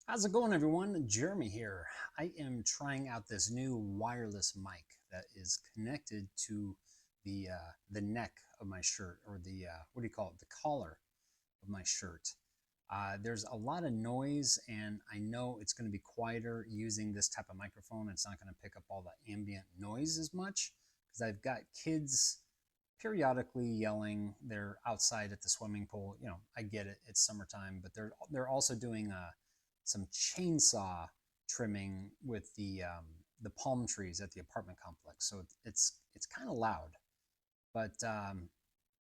How's it going, everyone? Jeremy here. I am trying out this new wireless mic that is connected to the neck of my shirt, or the what do you call it? The collar of my shirt. There's a lot of noise, and I know it's going to be quieter using this type of microphone. It's not going to pick up all the ambient noise as much because I've got kids periodically yelling. They're outside at the swimming pool. I get it. It's summertime, but they're also doing some chainsaw trimming with the palm trees at the apartment complex. So it's kind of loud. But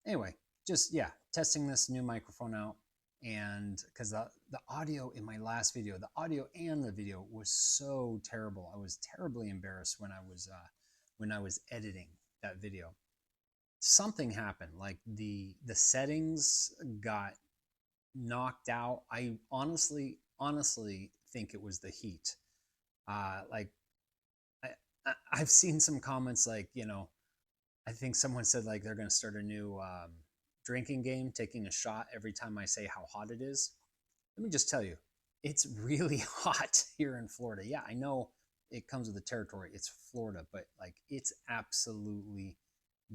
anyway, just yeah, testing this new microphone out, and because the audio in my last video, the audio and the video was so terrible. I was terribly embarrassed when I was editing that video. Something happened, like the settings got knocked out. I honestly think it was the heat. Like I, I've seen some comments like, I think someone said like they're going to start a new drinking game, taking a shot every time I say how hot it is. Let me just tell you, it's really hot here in Florida. Yeah, I know it comes with the territory. It's Florida, but like it's absolutely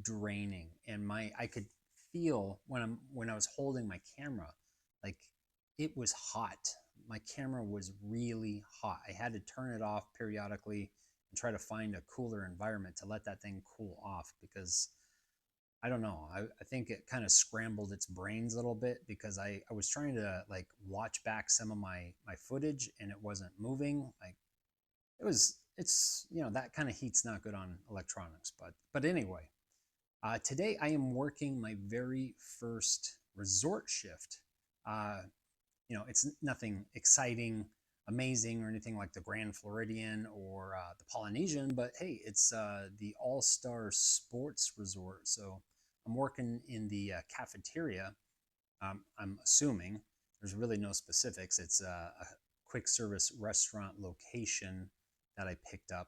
draining. And I could feel when I was holding my camera, like it was hot. My camera was really hot. I had to turn it off periodically and try to find a cooler environment to let that thing cool off, because I don't know. I think it kind of scrambled its brains a little bit, because I was trying to like watch back some of my footage and it wasn't moving. Like it's that kind of heat's not good on electronics. But anyway, today I am working my very first resort shift. Uh, it's nothing exciting, amazing, or anything like the Grand Floridian or the Polynesian, but hey, it's the All Star Sports Resort. So I'm working in the cafeteria. I'm assuming there's really no specifics. It's a quick service restaurant location that I picked up,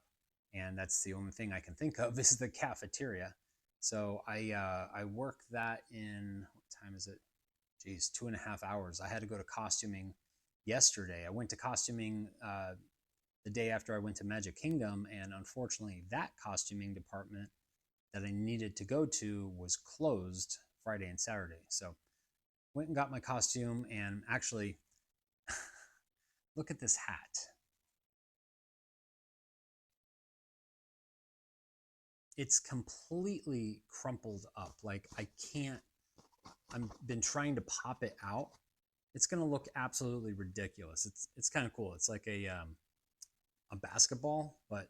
and that's the only thing I can think of is the cafeteria. So I work that in, what time is it? Geez, 2.5 hours. I had to go to costuming yesterday. I went to costuming the day after I went to Magic Kingdom, and unfortunately, that costuming department that I needed to go to was closed Friday and Saturday. So went and got my costume, and actually, look at this hat. It's completely crumpled up. Like I can't. I've been trying to pop it out. It's gonna look absolutely ridiculous. It's kind of cool. It's like a basketball, but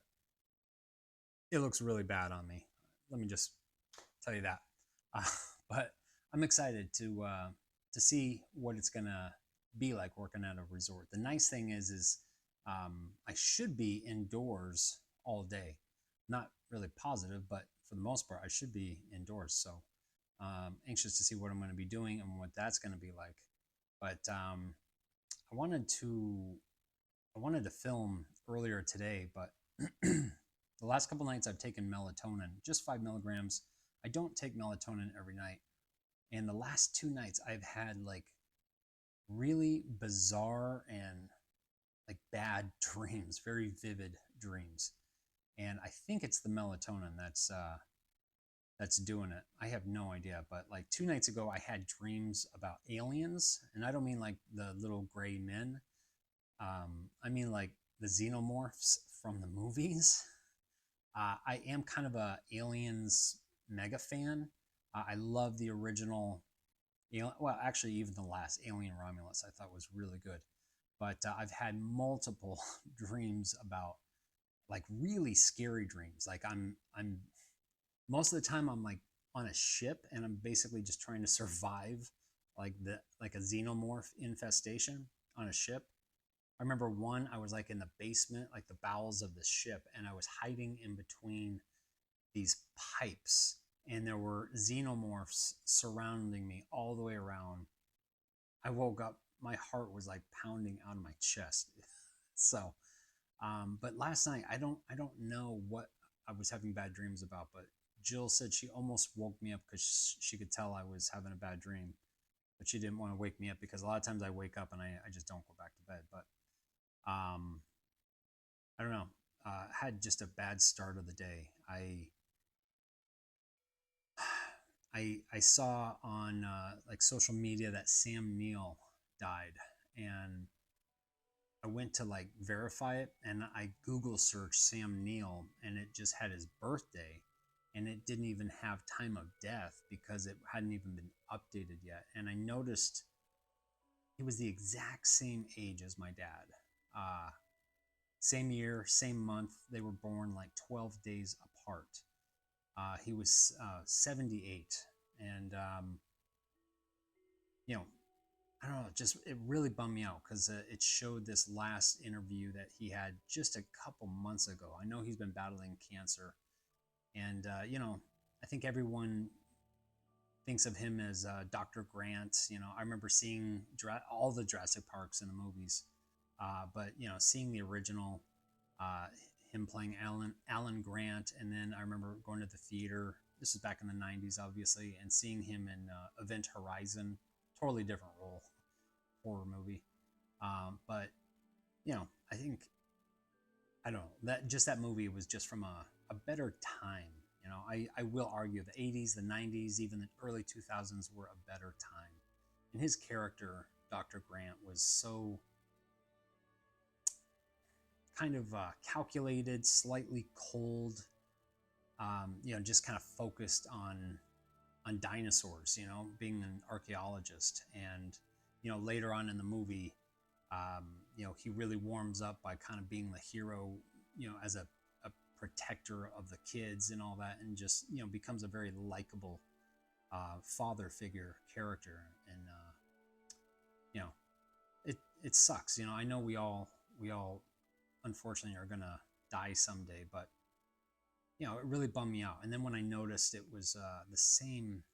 it looks really bad on me. Let me just tell you that. Uh, but I'm excited to see what it's gonna be like working at a resort. The nice thing I should be indoors all day. Not really positive, but for the most part, I should be indoors. So anxious to see what I'm going to be doing and what that's going to be like. But I wanted to I wanted to film earlier today, but the last couple nights I've taken melatonin, just 5 milligrams. I don't take melatonin every night. And the last 2 nights I've had like really bizarre and like bad dreams, very vivid dreams. And I think it's the melatonin that's doing it. I have no idea, but like 2 nights ago I had dreams about aliens, and I don't mean like the little gray men. I mean like the xenomorphs from the movies. I am kind of a aliens mega fan. I love the original. Well, actually, even the last Alien Romulus I thought was really good. But I've had multiple dreams about like really scary dreams. Like I'm most of the time I'm like on a ship and I'm basically just trying to survive like a xenomorph infestation on a ship. I remember one, I was like in the basement, like the bowels of the ship, and I was hiding in between these pipes, and there were xenomorphs surrounding me all the way around. I woke up, my heart was like pounding out of my chest. So, but last night I don't know what I was having bad dreams about, but Jill said she almost woke me up because she could tell I was having a bad dream, but she didn't want to wake me up because a lot of times I wake up and I just don't go back to bed. But had just a bad start of the day. I saw on like social media that Sam Neill died, and I went to like verify it, and I Google searched Sam Neill, and it just had his birthday, and it didn't even have time of death because it hadn't even been updated yet. And I noticed he was the exact same age as my dad. Uh, Same year, same month. They were born like 12 days apart. He was 78, and you know, I don't know, just it really bummed me out because it showed this last interview that he had just a couple months ago. I know he's been battling cancer, and I think everyone thinks of him as Dr. Grant. I remember seeing all the Jurassic Parks in the movies, but seeing the original, uh, him playing Alan Grant, and then I remember going to the theater. This is back in the '90s, obviously, and seeing him in Event Horizon, totally different role, horror movie. But I think I don't know that movie was just from a better time. I will argue the '80s, the '90s, even the early 2000s were a better time. And his character, Dr. Grant, was so kind of calculated, slightly cold. Just kind of focused on dinosaurs. Being an archaeologist, and later on in the movie, he really warms up by kind of being the hero, as a protector of the kids and all that, and just becomes a very likable father figure character. And you know it sucks. I know we all unfortunately are gonna die someday, but it really bummed me out. And then when I noticed it was the same,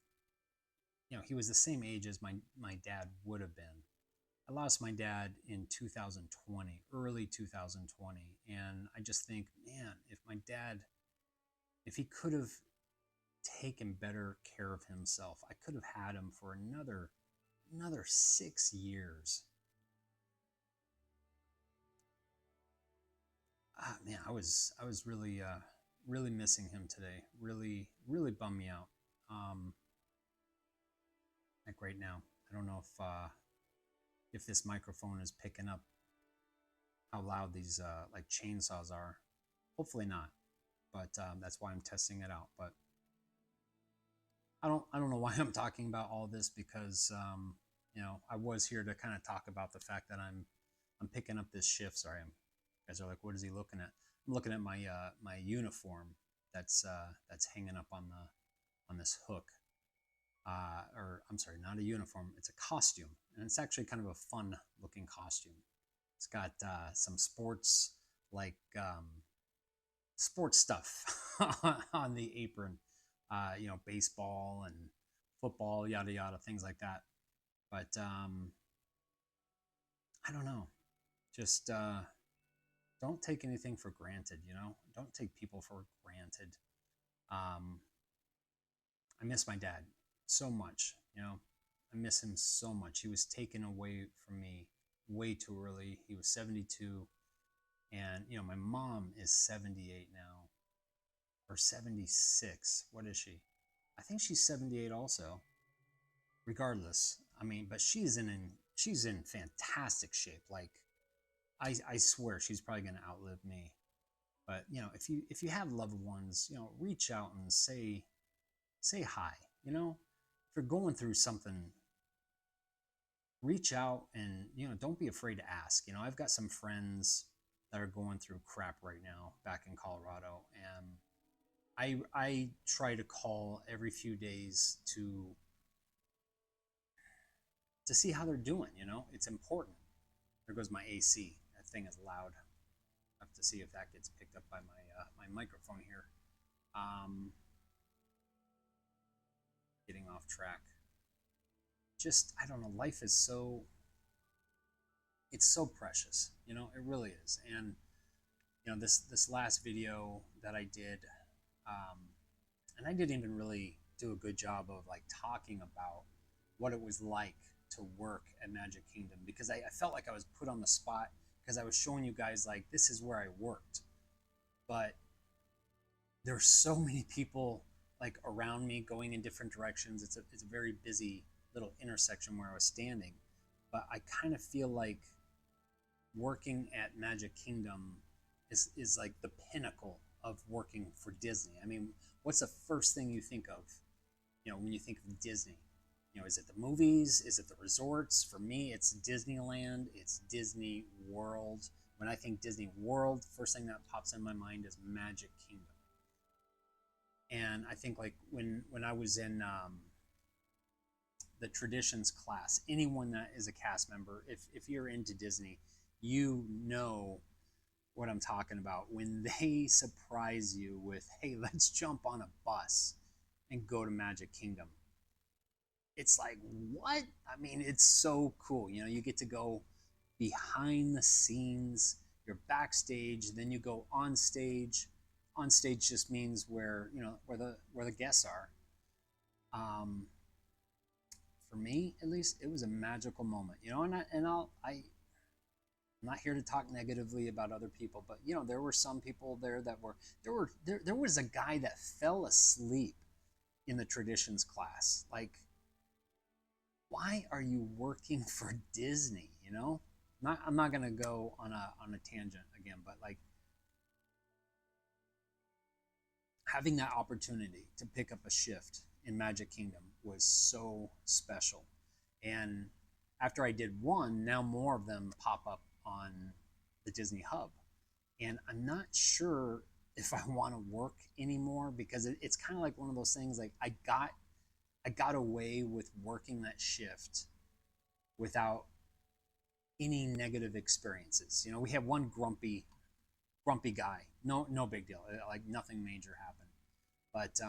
he was the same age as my dad would have been. I lost my dad in 2020, early 2020, and I just think, man, if he could have taken better care of himself, I could have had him for another 6 years. Man, I was really missing him today. Really bummed me out. Um, like right now, I don't know if this microphone is picking up how loud these like chainsaws are. Hopefully not, but that's why I'm testing it out. But I don't know why I'm talking about all this, because I was here to kind of talk about the fact that I'm picking up this shift. Sorry, you guys are like, what is he looking at? I'm looking at my uniform that's hanging up on this hook. Or I'm sorry, not a uniform. It's a costume, and it's actually kind of a fun looking costume. It's got some like sports stuff on the apron. Baseball and football, yada yada, things like that. But I don't know. Just don't take anything for granted. Don't take people for granted. Um, I miss my dad so much. I miss him so much. He was taken away from me way too early. He was 72, and my mom is 78 now, or 76. What is she? I think she's 78 also. Regardless, I mean, but she's in fantastic shape. Like, I swear she's probably gonna outlive me. But if you have loved ones, reach out and say hi. If you're going through something, reach out, and don't be afraid to ask. I've got some friends that are going through crap right now back in Colorado, and I try to call every few days to see how they're doing. It's important. There goes my AC. That thing is loud. I have to see if that gets picked up by my microphone here. Um, Getting off track. Just, I don't know. Life is it's so precious. It really is. And this last video that I did, um, and I didn't even really do a good job of like talking about what it was like to work at Magic Kingdom, because I felt like I was put on the spot, because I was showing you guys like, this is where I worked. but there's so many people like around me going in different directions. It's a very busy little intersection where I was standing, but I kind of feel like working at Magic Kingdom is like the pinnacle of working for Disney. I mean, what's the first thing you think of, when you think of Disney? Is it the movies? Is it the resorts? For me, it's Disneyland. It's Disney World. When I think Disney World, first thing that pops in my mind is Magic Kingdom. And I think like when I was in the traditions class, anyone that is a cast member, if you're into Disney, you know what I'm talking about when they surprise you with, hey, let's jump on a bus and go to Magic Kingdom. It's like, what? I mean, it's so cool. You get to go behind the scenes, you're backstage, then you go on stage. On stage just means where the guests are. Um, for me, at least, it was a magical moment. I'm not here to talk negatively about other people, but there were some people there that were there was a guy that fell asleep in the traditions class. Like, why are you working for Disney? I'm not gonna go on a tangent again, but like having that opportunity to pick up a shift in Magic Kingdom was so special. And after I did one, now more of them pop up on the Disney Hub. And I'm not sure if I want to work anymore because it's kind of like one of those things like I got away with working that shift without any negative experiences. We had one grumpy guy. No big deal. Like nothing major happened, but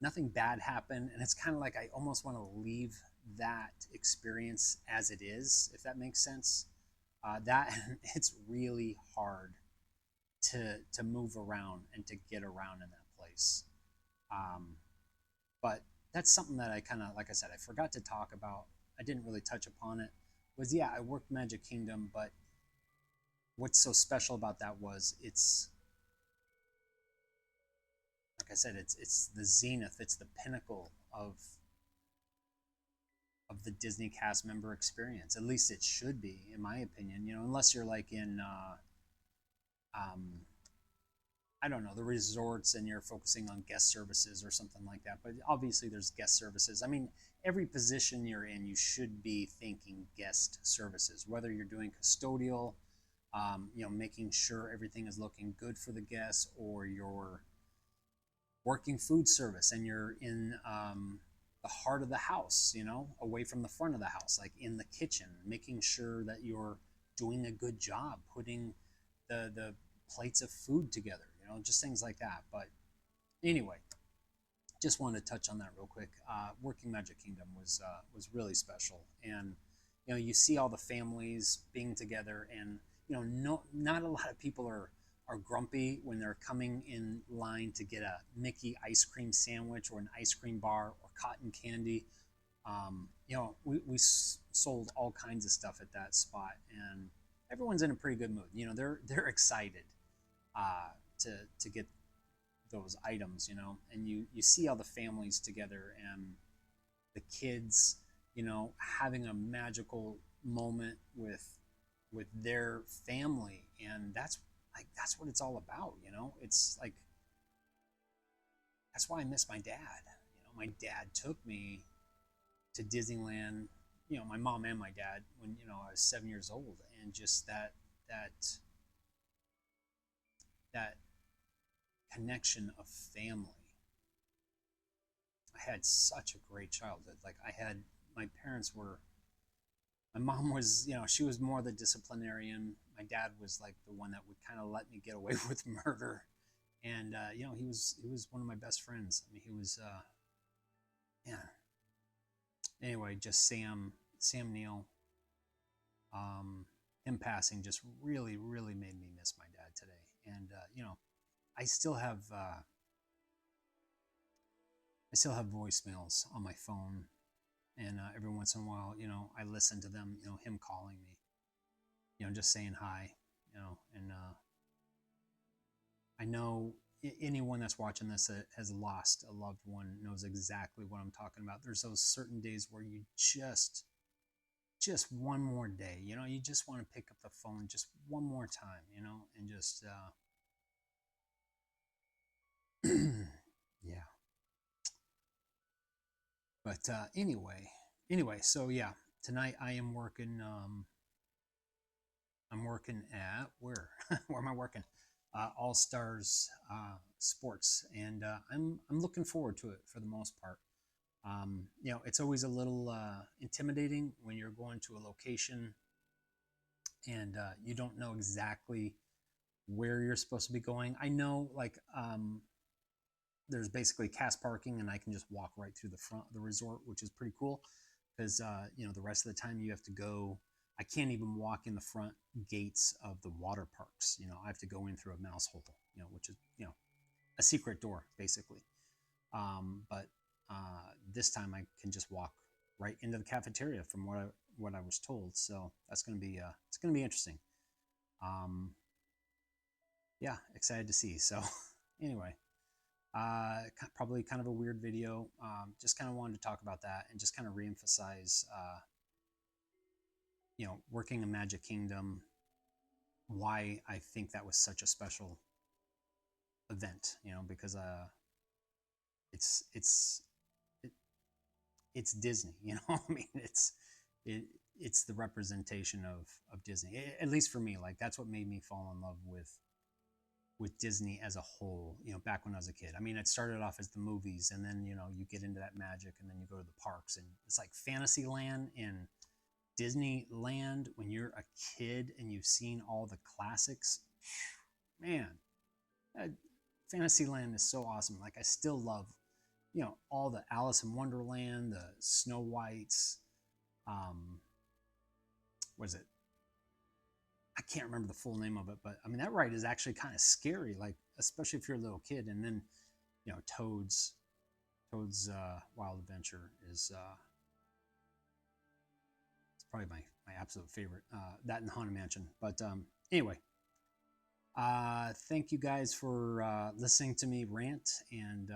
nothing bad happened, and it's kind of like I almost want to leave that experience as it is, if that makes sense. That it's really hard to move around and to get around in that place. Um, but that's something that I kind of, like I said, I forgot to talk about. I didn't really touch upon it. Was, yeah, I worked Magic Kingdom, but what's so special about that was it's, like I said, it's the zenith, it's the pinnacle of the Disney cast member experience. At least it should be, in my opinion. Unless you're like in, um, I don't know, the resorts and you're focusing on guest services or something like that. But obviously, there's guest services. I mean, every position you're in, you should be thinking guest services, whether you're doing custodial, making sure everything is looking good for the guests, or you're working food service and you're in the heart of the house, away from the front of the house, like in the kitchen, making sure that you're doing a good job putting the plates of food together, just things like that. But anyway, just wanted to touch on that real quick. Working Magic Kingdom was really special, and you see all the families being together, and no, not a lot of people are grumpy when they're coming in line to get a Mickey ice cream sandwich or an ice cream bar or cotton candy. We sold all kinds of stuff at that spot, and everyone's in a pretty good mood. They're excited to get those items. And you see all the families together and the kids, having a magical moment with their family, and that's what it's all about. It's like that's why I miss my dad. My dad took me to Disneyland. My mom and my dad when I was 7 years old, and just that connection of family. I had such a great childhood. Like my parents were. My mom was, she was more the disciplinarian. My dad was like the one that would kind of let me get away with murder, and he was one of my best friends. I mean, he was, yeah. Anyway, just Sam Neill, him passing just really, really made me miss my dad today. And I still have voicemails on my phone, and every once in a while, I listen to them. Him calling me, just saying hi, and I know anyone that's watching this that has lost a loved one knows exactly what I'm talking about. There's those certain days where you just one more day, you know, you just want to pick up the phone just one more time, you know, and just yeah. But anyway, so yeah, tonight I am working. I'm working at where? Where am I working? All Stars Sports, and I'm looking forward to it for the most part. You know, it's always a little intimidating when you're going to a location and you don't know exactly where you're supposed to be going. I know, like, there's basically cast parking, and I can just walk right through the front of the resort, which is pretty cool. Because you know, the rest of the time you have to go. I can't even walk in the front gates of the water parks. You know, I have to go in through a mouse hole. You know, which is, you know, a secret door basically. But this time I can just walk right into the cafeteria from what I was told. So that's gonna be it's gonna be interesting. Um, yeah, excited to see. So anyway, probably kind of a weird video. Just kind of wanted to talk about that and just kind of reemphasize, you know, working in Magic Kingdom, why I think that was such a special event. You know, because it's it's it, it's Disney. You know, I mean, it, it's the representation of Disney. At least for me, like that's what made me fall in love with Disney as a whole, you know, back when I was a kid. I mean, it started off as the movies, and then, you know, you get into that magic, and then you go to the parks, and it's like Fantasyland and Disneyland when you're a kid and you've seen all the classics. Man, that Fantasyland is so awesome. Like, I still love, you know, all the Alice in Wonderland, the Snow Whites, um, what is it? I can't remember the full name of it, but I mean, that ride is actually kind of scary, like, especially if you're a little kid. And then, you know, Toad's Wild Adventure is it's probably my absolute favorite. That and Haunted Mansion. But anyway, thank you guys for listening to me rant, and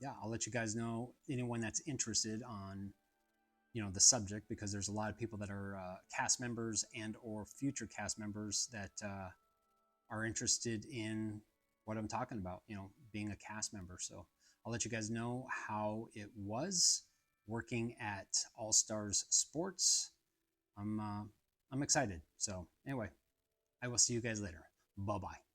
yeah, I'll let you guys know, anyone that's interested on, you know, the subject, because there's a lot of people that are cast members and or future cast members that are interested in what I'm talking about, you know, being a cast member. So I'll let you guys know how it was working at All Stars Sports. I'm excited. So anyway, I will see you guys later. Bye bye.